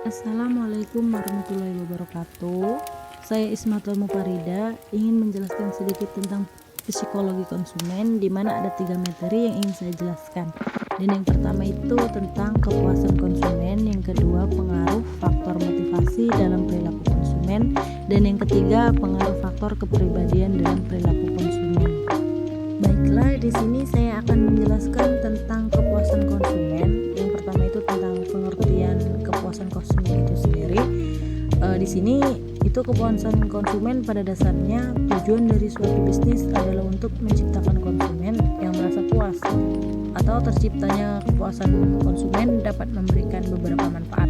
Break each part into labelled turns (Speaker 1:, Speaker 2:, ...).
Speaker 1: Assalamualaikum warahmatullahi wabarakatuh. Saya Ismatul Mufarida ingin menjelaskan sedikit tentang psikologi konsumen, di mana ada 3 materi yang ingin saya jelaskan. Dan yang pertama itu tentang kepuasan konsumen, yang kedua pengaruh faktor motivasi dalam perilaku konsumen, dan yang ketiga pengaruh faktor kepribadian dalam perilaku konsumen. Baiklah, di sini saya akan menjelaskan tentang kepuasan konsumen. Yang pertama itu tentang pengertian kepuasan konsumen itu sendiri. Di sini itu kepuasan konsumen pada dasarnya tujuan dari suatu bisnis adalah untuk menciptakan konsumen yang merasa puas, atau terciptanya kepuasan konsumen dapat memberikan beberapa manfaat,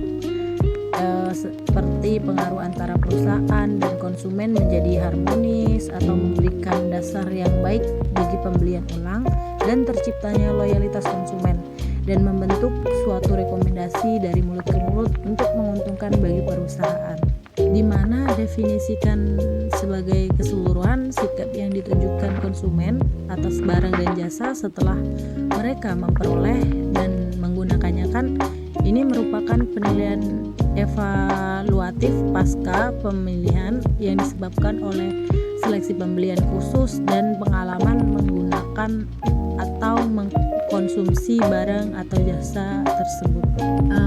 Speaker 1: seperti pengaruh antara perusahaan dan konsumen menjadi harmonis atau memberikan dasar yang baik bagi pembelian ulang, dan terciptanya loyalitas konsumen dan membentuk suatu rekomendasi dari mulut ke mulut untuk menguntungkan bagi perusahaan, di mana definisikan sebagai keseluruhan sikap yang ditunjukkan konsumen atas barang dan jasa setelah mereka memperoleh dan menggunakannya. Ini merupakan penilaian evaluatif pasca pemilihan yang disebabkan oleh seleksi pembelian khusus dan pengalaman menggunakan atau mengkonsumsi barang atau jasa tersebut.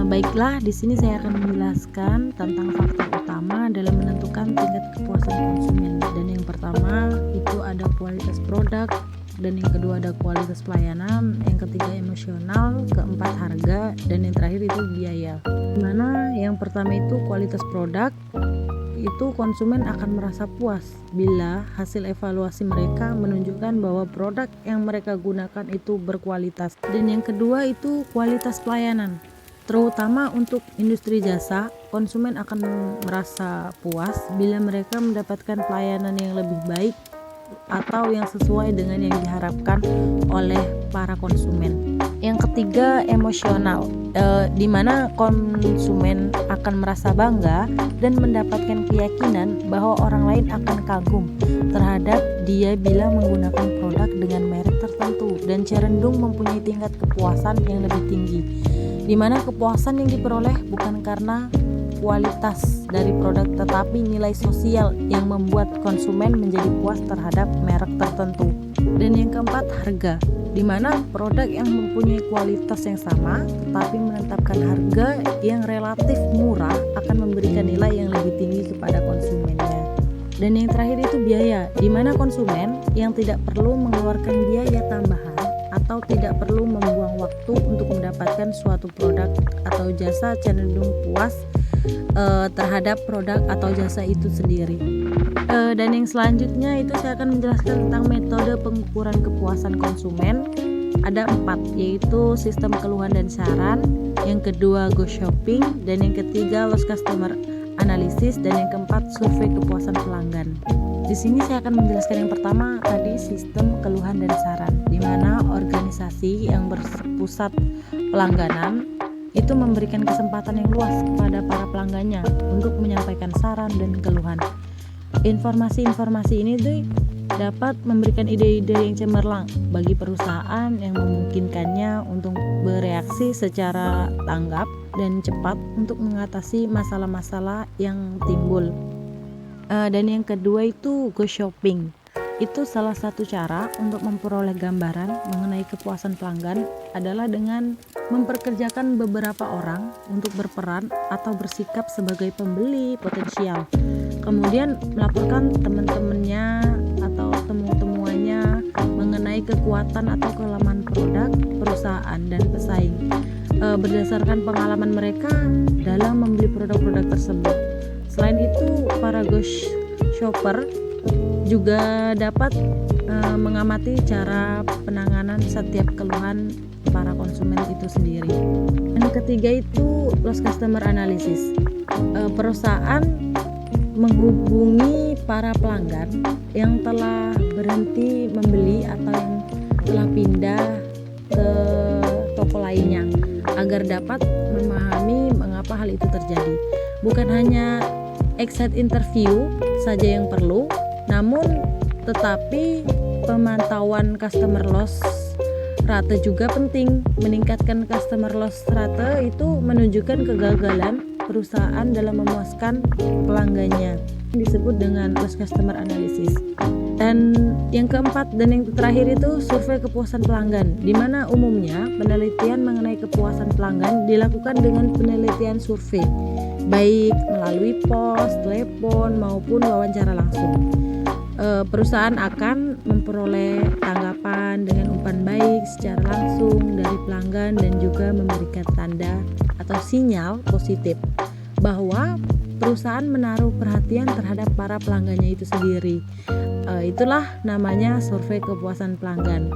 Speaker 1: Baiklah, di sini saya akan menjelaskan tentang faktor utama dalam menentukan tingkat kepuasan konsumen. Dan yang pertama itu ada kualitas produk, dan yang kedua ada kualitas pelayanan, yang ketiga emosional, keempat harga, dan yang terakhir itu biaya. Dimana yang pertama itu kualitas produk, itu konsumen akan merasa puas bila hasil evaluasi mereka menunjukkan bahwa produk yang mereka gunakan itu berkualitas. Dan yang kedua itu kualitas pelayanan, terutama untuk industri jasa, konsumen akan merasa puas bila mereka mendapatkan pelayanan yang lebih baik atau yang sesuai dengan yang diharapkan oleh para konsumen. Yang ketiga emosional, di mana konsumen akan merasa bangga dan mendapatkan keyakinan bahwa orang lain akan kagum terhadap dia bila menggunakan produk dengan merek tertentu, dan cenderung mempunyai tingkat kepuasan yang lebih tinggi, di mana kepuasan yang diperoleh bukan karena kualitas dari produk tetapi nilai sosial yang membuat konsumen menjadi puas terhadap merek tertentu. Dan yang keempat harga, di mana produk yang mempunyai kualitas yang sama tetapi menetapkan harga yang relatif murah akan memberikan nilai yang lebih tinggi kepada konsumennya. Dan yang terakhir itu biaya, di mana konsumen yang tidak perlu mengeluarkan biaya tambahan atau tidak perlu membuang waktu untuk mendapatkan suatu produk atau jasa cenderung puas terhadap produk atau jasa itu sendiri. Dan yang selanjutnya itu saya akan menjelaskan tentang metode pengukuran kepuasan konsumen. Ada 4, yaitu sistem keluhan dan saran, yang kedua go shopping, dan yang ketiga loss customer analysis, dan yang keempat survei kepuasan pelanggan. Di sini saya akan menjelaskan yang pertama tadi, sistem keluhan dan saran, di mana organisasi yang berpusat pelangganan itu memberikan kesempatan yang luas kepada para pelanggannya untuk menyampaikan saran dan keluhan. Informasi-informasi ini dapat memberikan ide-ide yang cemerlang bagi perusahaan yang memungkinkannya untuk bereaksi secara tanggap dan cepat untuk mengatasi masalah-masalah yang timbul. Dan yang kedua itu go shopping. Itu salah satu cara untuk memperoleh gambaran mengenai kepuasan pelanggan adalah dengan memperkerjakan beberapa orang untuk berperan atau bersikap sebagai pembeli potensial, kemudian melaporkan teman-temannya atau temu-temuannya mengenai kekuatan atau kelemahan produk, perusahaan, dan pesaing berdasarkan pengalaman mereka dalam membeli produk-produk tersebut. Selain itu, para ghost shopper juga dapat mengamati cara penanganan setiap keluhan para konsumen itu sendiri. Yang ketiga itu loss customer analysis. Perusahaan menghubungi para pelanggan yang telah berhenti membeli atau yang telah pindah ke toko lainnya agar dapat memahami mengapa hal itu terjadi. Bukan hanya exit interview saja yang perlu, namun tetapi pemantauan customer loss rate juga penting. Meningkatkan customer loss rate itu menunjukkan kegagalan perusahaan dalam memuaskan pelanggannya, disebut dengan post customer analysis. Dan yang keempat dan yang terakhir itu survei kepuasan pelanggan, di mana umumnya penelitian mengenai kepuasan pelanggan dilakukan dengan penelitian survei, baik melalui pos, telepon maupun wawancara langsung. Perusahaan akan memperoleh tanggapan dengan umpan baik secara langsung dari pelanggan dan juga memberikan tanda atau sinyal positif bahwa perusahaan menaruh perhatian terhadap para pelanggannya itu sendiri. Itulah namanya survei kepuasan pelanggan.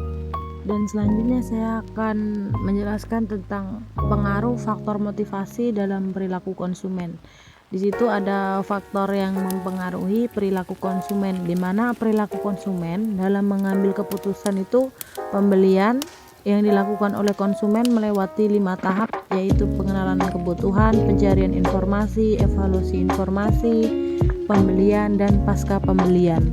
Speaker 1: Dan selanjutnya saya akan menjelaskan tentang pengaruh faktor motivasi dalam perilaku konsumen. Di situ ada faktor yang mempengaruhi perilaku konsumen, di mana perilaku konsumen dalam mengambil keputusan itu pembelian yang dilakukan oleh konsumen melewati 5 tahap, yaitu pengenalan kebutuhan, pencarian informasi, evaluasi informasi, pembelian, dan pasca pembelian.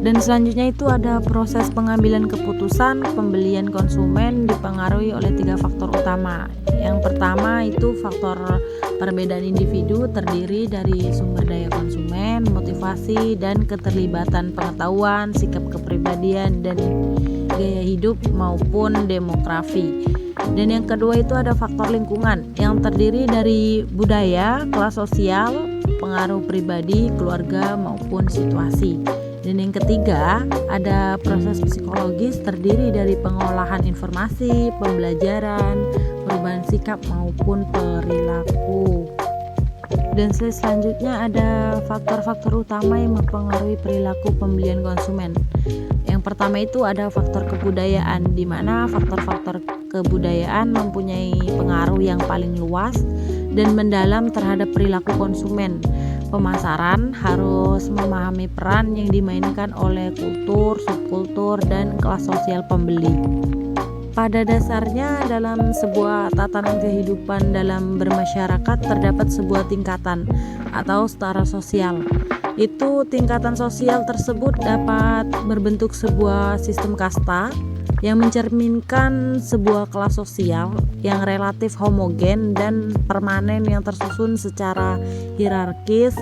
Speaker 1: Dan selanjutnya itu ada proses pengambilan keputusan pembelian konsumen dipengaruhi oleh 3 faktor utama. Yang pertama itu faktor perbedaan individu, terdiri dari sumber daya konsumen, motivasi, dan keterlibatan pengetahuan, sikap kepribadian, dan gaya hidup maupun demografi. Dan yang kedua itu ada faktor lingkungan yang terdiri dari budaya, kelas sosial, pengaruh pribadi, keluarga maupun situasi. Dan yang ketiga ada proses psikologis terdiri dari pengolahan informasi, pembelajaran, perubahan sikap maupun perilaku. Dan selanjutnya ada faktor-faktor utama yang mempengaruhi perilaku pembelian konsumen. Yang pertama itu ada faktor kebudayaan, di mana faktor-faktor kebudayaan mempunyai pengaruh yang paling luas dan mendalam terhadap perilaku konsumen. Pemasaran harus memahami peran yang dimainkan oleh kultur, subkultur, dan kelas sosial pembeli. Pada dasarnya dalam sebuah tatanan kehidupan dalam bermasyarakat terdapat sebuah tingkatan atau setara sosial. Itu tingkatan sosial tersebut dapat berbentuk sebuah sistem kasta yang mencerminkan sebuah kelas sosial yang relatif homogen dan permanen yang tersusun secara hierarkis,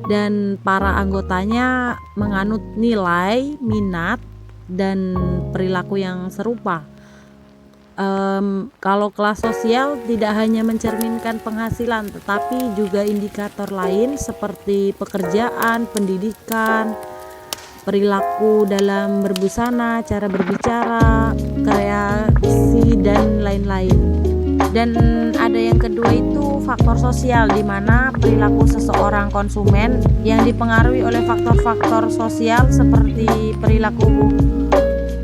Speaker 1: dan para anggotanya menganut nilai, minat, dan perilaku yang serupa. Kalau kelas sosial tidak hanya mencerminkan penghasilan, tetapi juga indikator lain seperti pekerjaan, pendidikan, perilaku dalam berbusana, cara berbicara, kreasi, dan lain-lain. Dan ada yang kedua itu faktor sosial, di mana perilaku seseorang konsumen yang dipengaruhi oleh faktor-faktor sosial seperti perilaku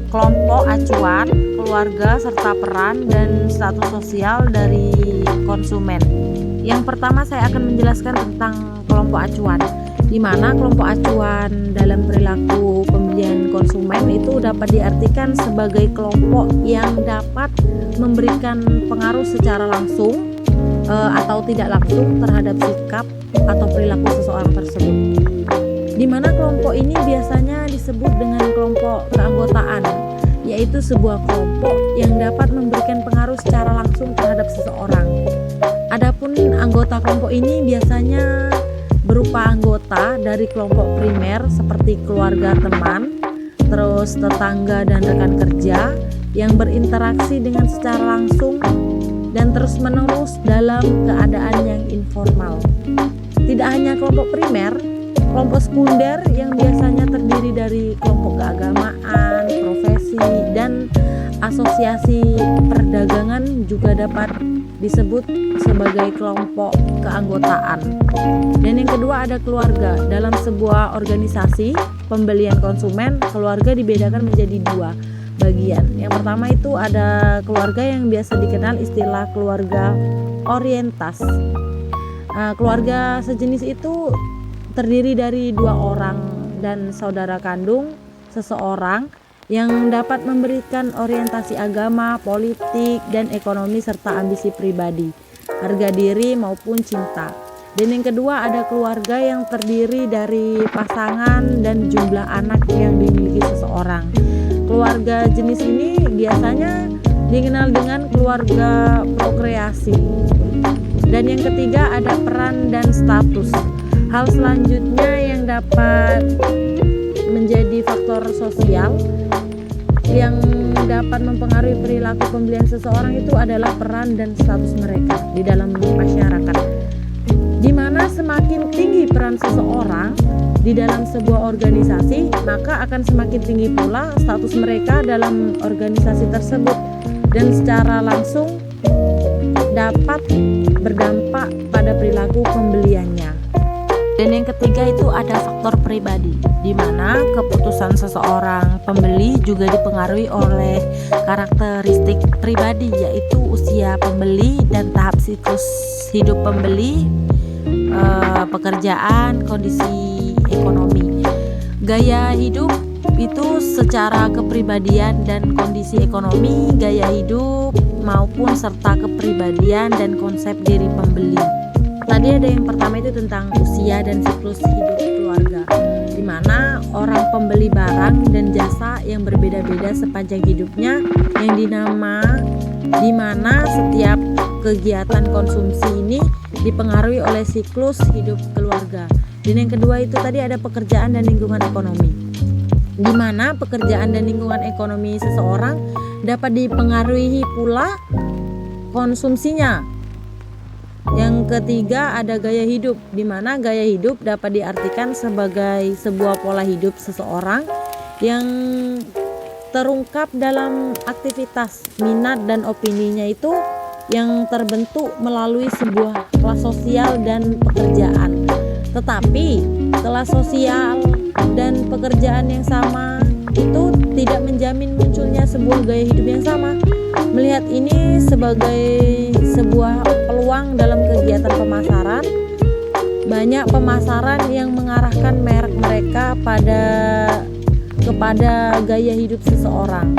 Speaker 1: kelompok acuan, keluarga, serta peran dan status sosial dari konsumen. Yang pertama saya akan menjelaskan tentang kelompok acuan, di mana kelompok acuan dalam perilaku pembelian konsumen itu dapat diartikan sebagai kelompok yang dapat memberikan pengaruh secara langsung atau tidak langsung terhadap sikap atau perilaku seseorang tersebut. Di mana kelompok ini biasanya disebut dengan kelompok keanggotaan, yaitu sebuah kelompok yang dapat memberikan pengaruh secara langsung terhadap seseorang. Adapun anggota kelompok ini biasanya berupa anggota dari kelompok primer seperti keluarga, teman, terus tetangga dan rekan kerja yang berinteraksi dengan secara langsung dan terus-menerus dalam keadaan yang informal. Tidak hanya kelompok primer, kelompok sekunder yang biasanya terdiri dari kelompok keagamaan, profesi, dan asosiasi perdagangan juga dapat disebut sebagai kelompok keanggotaan. Dan yang kedua ada keluarga. Dalam sebuah organisasi pembelian konsumen, keluarga dibedakan menjadi 2 bagian. Yang pertama itu ada keluarga yang biasa dikenal istilah keluarga orientas. Keluarga sejenis itu terdiri dari 2 orang dan saudara kandung seseorang yang dapat memberikan orientasi agama, politik, dan ekonomi serta ambisi pribadi, harga diri maupun cinta. Dan yang kedua ada keluarga yang terdiri dari pasangan dan jumlah anak yang dimiliki seseorang. Keluarga jenis ini biasanya dikenal dengan keluarga prokreasi. Dan yang ketiga ada peran dan status. Hal selanjutnya yang dapat menjadi faktor sosial yang dapat mempengaruhi perilaku pembelian seseorang itu adalah peran dan status mereka di dalam masyarakat. Di mana semakin tinggi peran seseorang di dalam sebuah organisasi, maka akan semakin tinggi pula status mereka dalam organisasi tersebut dan secara langsung dapat berdampak pada perilaku pembeliannya. Dan yang ketiga itu ada faktor pribadi, di mana keputusan seseorang pembeli juga dipengaruhi oleh karakteristik pribadi, yaitu usia pembeli dan tahap siklus hidup pembeli, pekerjaan, kondisi ekonomi. Gaya hidup itu secara kepribadian dan kondisi ekonomi, gaya hidup maupun serta kepribadian dan konsep diri pembeli. Tadi ada yang pertama itu tentang usia dan siklus hidup keluarga, di mana orang pembeli barang dan jasa yang berbeda-beda sepanjang hidupnya, yang di mana setiap kegiatan konsumsi ini dipengaruhi oleh siklus hidup keluarga. Dan yang kedua itu tadi ada pekerjaan dan lingkungan ekonomi, di mana pekerjaan dan lingkungan ekonomi seseorang dapat dipengaruhi pula konsumsinya. Yang ketiga ada gaya hidup, di mana gaya hidup dapat diartikan sebagai sebuah pola hidup seseorang yang terungkap dalam aktivitas, minat dan opininya itu yang terbentuk melalui sebuah kelas sosial dan pekerjaan. Tetapi kelas sosial dan pekerjaan yang sama itu tidak menjamin munculnya sebuah gaya hidup yang sama. Melihat ini sebagai sebuah peluang dalam kegiatan pemasaran, banyak pemasaran yang mengarahkan merek mereka kepada gaya hidup seseorang.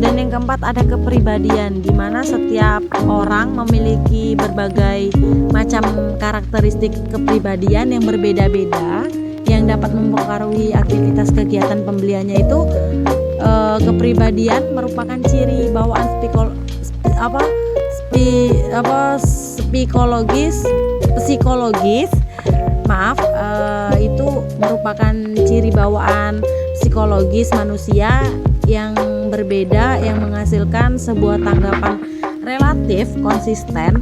Speaker 1: Dan yang keempat ada kepribadian, di mana setiap orang memiliki berbagai macam karakteristik kepribadian yang berbeda-beda yang dapat mempengaruhi aktivitas kegiatan pembeliannya itu. Kepribadian merupakan ciri bawaan psikologis itu merupakan ciri bawaan psikologis manusia yang berbeda yang menghasilkan sebuah tanggapan relatif konsisten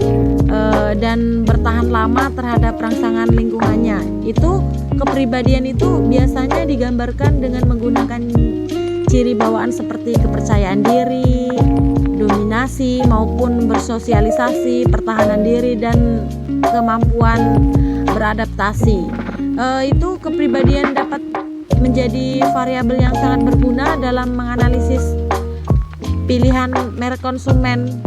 Speaker 1: dan bertahan lama terhadap rangsangan lingkungannya. Itu kepribadian itu biasanya digambarkan dengan menggunakan ciri bawaan seperti kepercayaan diri, dominasi maupun bersosialisasi, pertahanan diri dan kemampuan beradaptasi. Itu kepribadian dapat menjadi variabel yang sangat berguna dalam menganalisis pilihan merek konsumen.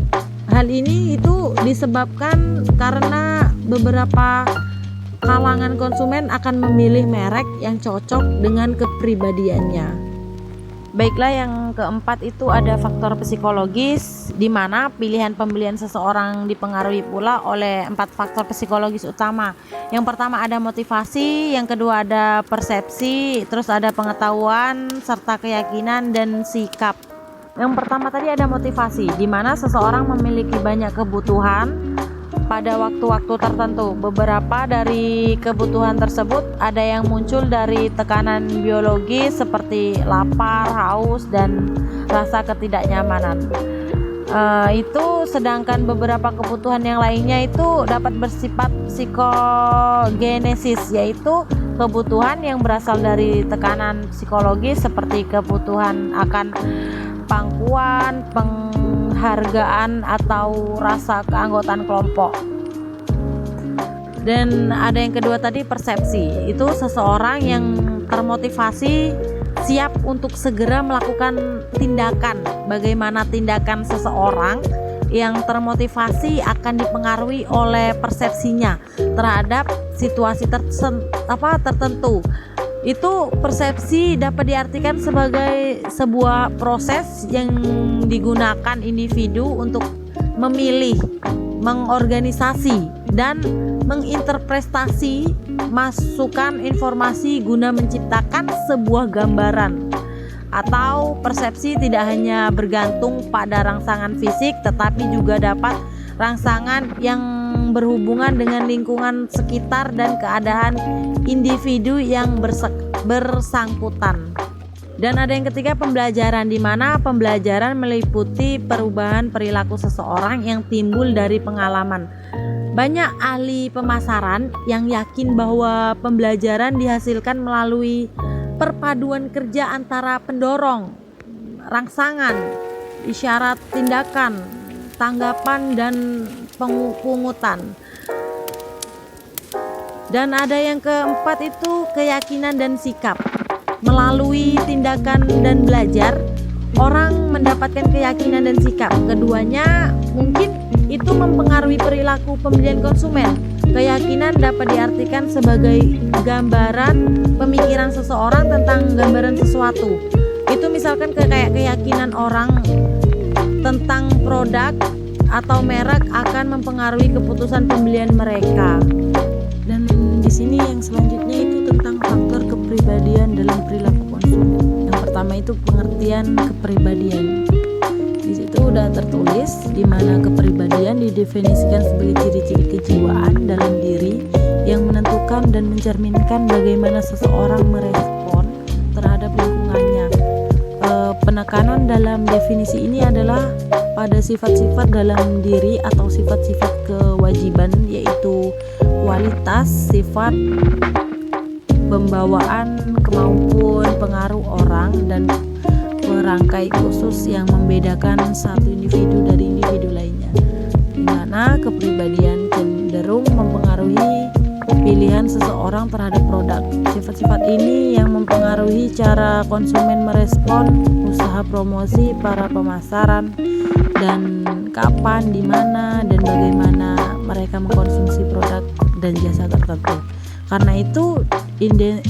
Speaker 1: Hal ini itu disebabkan karena beberapa kalangan konsumen akan memilih merek yang cocok dengan kepribadiannya. Baiklah, yang keempat itu ada faktor psikologis, di mana pilihan pembelian seseorang dipengaruhi pula oleh 4 faktor psikologis utama. Yang pertama ada motivasi, yang kedua ada persepsi, terus ada pengetahuan, serta keyakinan dan sikap. Yang pertama tadi ada motivasi, di mana seseorang memiliki banyak kebutuhan pada waktu-waktu tertentu. Beberapa dari kebutuhan tersebut ada yang muncul dari tekanan biologis seperti lapar, haus, dan rasa ketidaknyamanan. Itu sedangkan beberapa kebutuhan yang lainnya itu dapat bersifat psikogenesis, yaitu kebutuhan yang berasal dari tekanan psikologis seperti kebutuhan akan pangkuan, penghargaan atau rasa keanggotaan kelompok. Dan ada yang kedua tadi persepsi, itu seseorang yang termotivasi siap untuk segera melakukan tindakan. Bagaimana tindakan seseorang yang termotivasi akan dipengaruhi oleh persepsinya terhadap situasi tertentu. Itu persepsi dapat diartikan sebagai sebuah proses yang digunakan individu untuk memilih, mengorganisasi, dan menginterpretasi masukan informasi guna menciptakan sebuah gambaran. Atau persepsi tidak hanya bergantung pada rangsangan fisik, tetapi juga dapat rangsangan yang berhubungan dengan lingkungan sekitar dan keadaan individu yang bersangkutan. Dan ada yang ketiga, pembelajaran, di mana pembelajaran meliputi perubahan perilaku seseorang yang timbul dari pengalaman. Banyak ahli pemasaran yang yakin bahwa pembelajaran dihasilkan melalui perpaduan kerja antara pendorong, rangsangan, isyarat tindakan, tanggapan, dan pungutan. Dan ada yang keempat itu keyakinan dan sikap. Melalui tindakan dan belajar, orang mendapatkan keyakinan dan sikap. Keduanya mungkin itu mempengaruhi perilaku pembelian konsumen. Keyakinan dapat diartikan sebagai gambaran pemikiran seseorang tentang gambaran sesuatu. Itu misalkan kayak keyakinan orang tentang produk atau merek akan mempengaruhi keputusan pembelian mereka. Dan di sini yang selanjutnya itu tentang faktor kepribadian dalam perilaku konsumen. Yang pertama itu pengertian kepribadian. Di situ udah tertulis di mana kepribadian didefinisikan sebagai ciri-ciri kejiwaan dalam diri yang menentukan dan mencerminkan bagaimana seseorang merespon terhadap lingkungannya. Penekanan dalam definisi ini adalah pada sifat-sifat dalam diri atau sifat-sifat kewajiban, yaitu kualitas, sifat, pembawaan, kemampuan, pengaruh orang, dan perangkai khusus yang membedakan satu individu dari individu lainnya, di mana kepribadian cenderung mempengaruhi pilihan seseorang terhadap produk. Sifat-sifat ini yang mempengaruhi cara konsumen merespon usaha promosi para pemasaran, dan kapan, di mana, dan bagaimana mereka mengkonsumsi produk dan jasa tertentu. Karena itu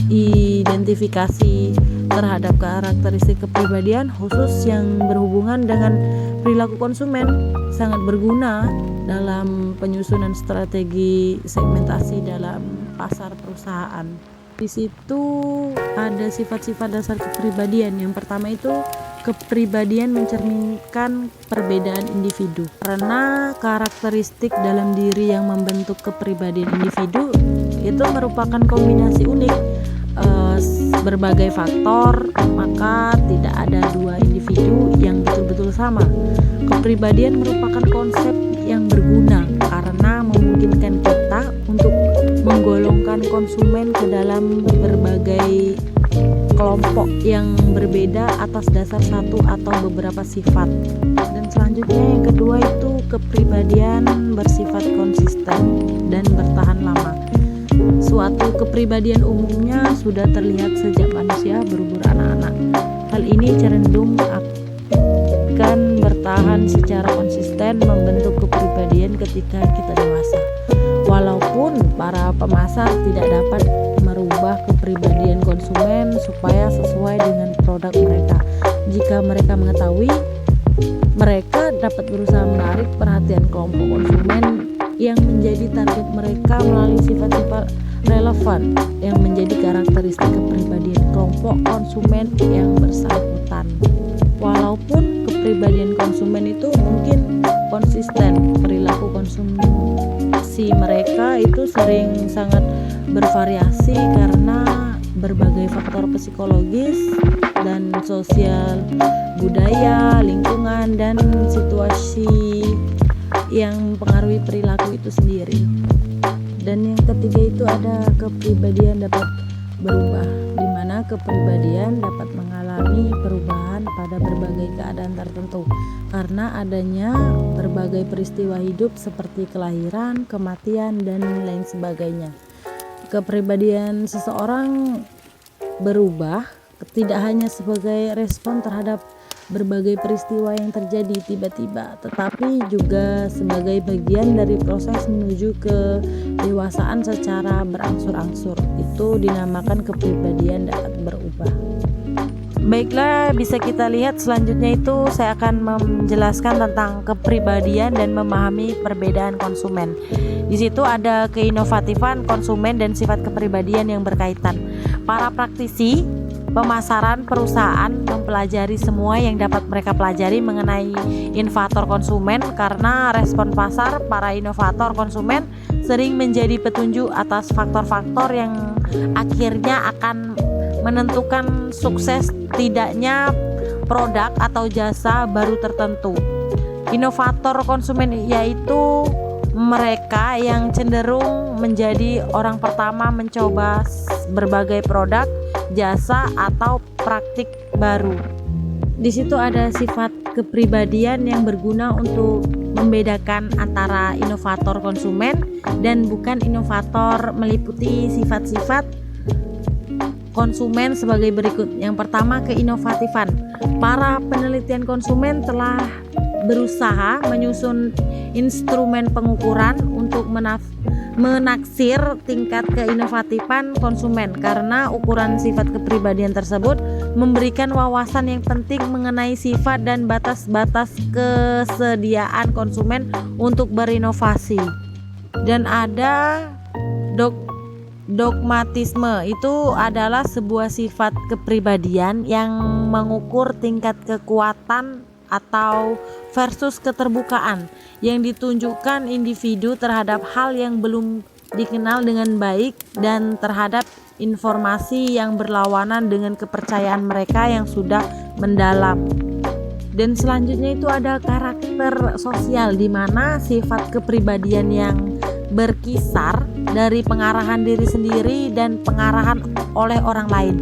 Speaker 1: identifikasi terhadap karakteristik kepribadian khusus yang berhubungan dengan perilaku konsumen sangat berguna dalam penyusunan strategi segmentasi dalam pasar perusahaan. Di situ ada sifat-sifat dasar kepribadian. Yang pertama itu kepribadian mencerminkan perbedaan individu. Karena karakteristik dalam diri yang membentuk kepribadian individu itu merupakan kombinasi unik berbagai faktor, maka tidak ada dua individu yang betul-betul sama. Kepribadian merupakan konsep yang berguna karena memungkinkan kita untuk menggolongkan konsumen ke dalam berbagai kelompok yang berbeda atas dasar satu atau beberapa sifat. Dan selanjutnya yang kedua itu kepribadian bersifat konsisten dan bertahan lama. Suatu kepribadian umumnya sudah terlihat sejak manusia berumur anak-anak. Hal ini cenderung akan bertahan secara konsisten membentuk kepribadian ketika kita dewasa. Walaupun para pemasar tidak dapat merubah kepribadian konsumen supaya sesuai dengan produk mereka. Jika mereka mengetahui, mereka dapat berusaha menarik perhatian kelompok konsumen yang menjadi target mereka melalui sifat-sifat relevan yang menjadi karakteristik kepribadian kelompok konsumen yang bersangkutan. Walaupun kepribadian konsumen itu mungkin konsisten, perilaku konsumsi mereka itu sering sangat bervariasi karena berbagai faktor psikologis dan sosial, budaya, lingkungan, dan situasi yang mempengaruhi perilaku itu sendiri. Dan yang ketiga itu ada kepribadian dapat berubah, di mana kepribadian dapat mengalami perubahan pada berbagai keadaan tertentu karena adanya berbagai peristiwa hidup seperti kelahiran, kematian, dan lain sebagainya. Kepribadian seseorang berubah tidak hanya sebagai respon terhadap berbagai peristiwa yang terjadi tiba-tiba, tetapi juga sebagai bagian dari proses menuju ke dewasaan secara berangsur-angsur. Itu dinamakan kepribadian dapat berubah. Baiklah, bisa kita lihat selanjutnya itu saya akan menjelaskan tentang kepribadian dan memahami perbedaan konsumen. Di situ ada keinovatifan konsumen dan sifat kepribadian yang berkaitan. Para praktisi pemasaran perusahaan mempelajari semua yang dapat mereka pelajari mengenai inovator konsumen, karena respon pasar para inovator konsumen sering menjadi petunjuk atas faktor-faktor yang akhirnya akan menentukan sukses tidaknya produk atau jasa baru tertentu. Inovator konsumen yaitu mereka yang cenderung menjadi orang pertama mencoba berbagai produk, jasa, atau praktik baru. Di situ ada sifat kepribadian yang berguna untuk membedakan antara inovator konsumen dan bukan inovator, meliputi sifat-sifat konsumen sebagai berikut. Yang pertama, keinovatifan. Para penelitian konsumen telah berusaha menyusun instrumen pengukuran untuk menaksir tingkat keinovatifan konsumen, karena ukuran sifat kepribadian tersebut memberikan wawasan yang penting mengenai sifat dan batas-batas kesediaan konsumen untuk berinovasi. Dan ada dogmatisme, itu adalah sebuah sifat kepribadian yang mengukur tingkat kekuatan atau versus keterbukaan yang ditunjukkan individu terhadap hal yang belum dikenal dengan baik dan terhadap informasi yang berlawanan dengan kepercayaan mereka yang sudah mendalam. Dan selanjutnya itu ada karakter sosial, di mana sifat kepribadian yang berkisar dari pengarahan diri sendiri dan pengarahan oleh orang lain.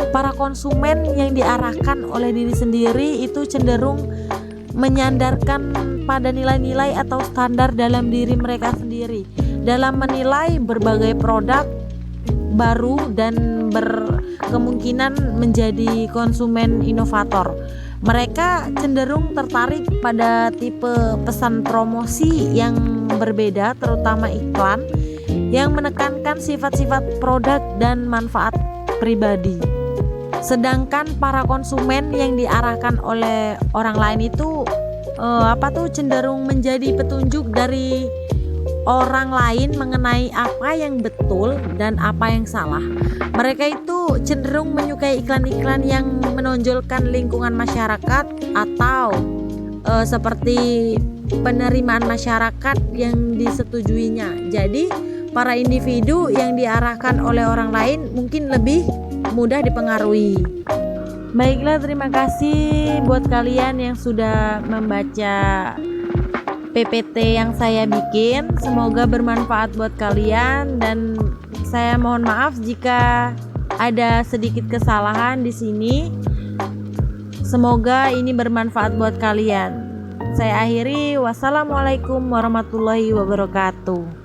Speaker 1: Para konsumen yang diarahkan oleh diri sendiri itu cenderung menyandarkan pada nilai-nilai atau standar dalam diri mereka sendiri dalam menilai berbagai produk baru dan berkemungkinan menjadi konsumen inovator. Mereka cenderung tertarik pada tipe pesan promosi yang berbeda, terutama iklan yang menekankan sifat-sifat produk dan manfaat pribadi. Sedangkan para konsumen yang diarahkan oleh orang lain itu cenderung menjadi petunjuk dari orang lain mengenai apa yang betul dan apa yang salah. Mereka itu cenderung menyukai iklan-iklan yang menonjolkan lingkungan masyarakat atau seperti penerimaan masyarakat yang disetujuinya. Jadi para individu yang diarahkan oleh orang lain mungkin lebih mudah dipengaruhi. Baiklah, terima kasih buat kalian yang sudah membaca PPT yang saya bikin. Semoga bermanfaat buat kalian, dan saya mohon maaf jika ada sedikit kesalahan di sini. Semoga ini bermanfaat buat kalian. Saya akhiri, wassalamualaikum warahmatullahi wabarakatuh.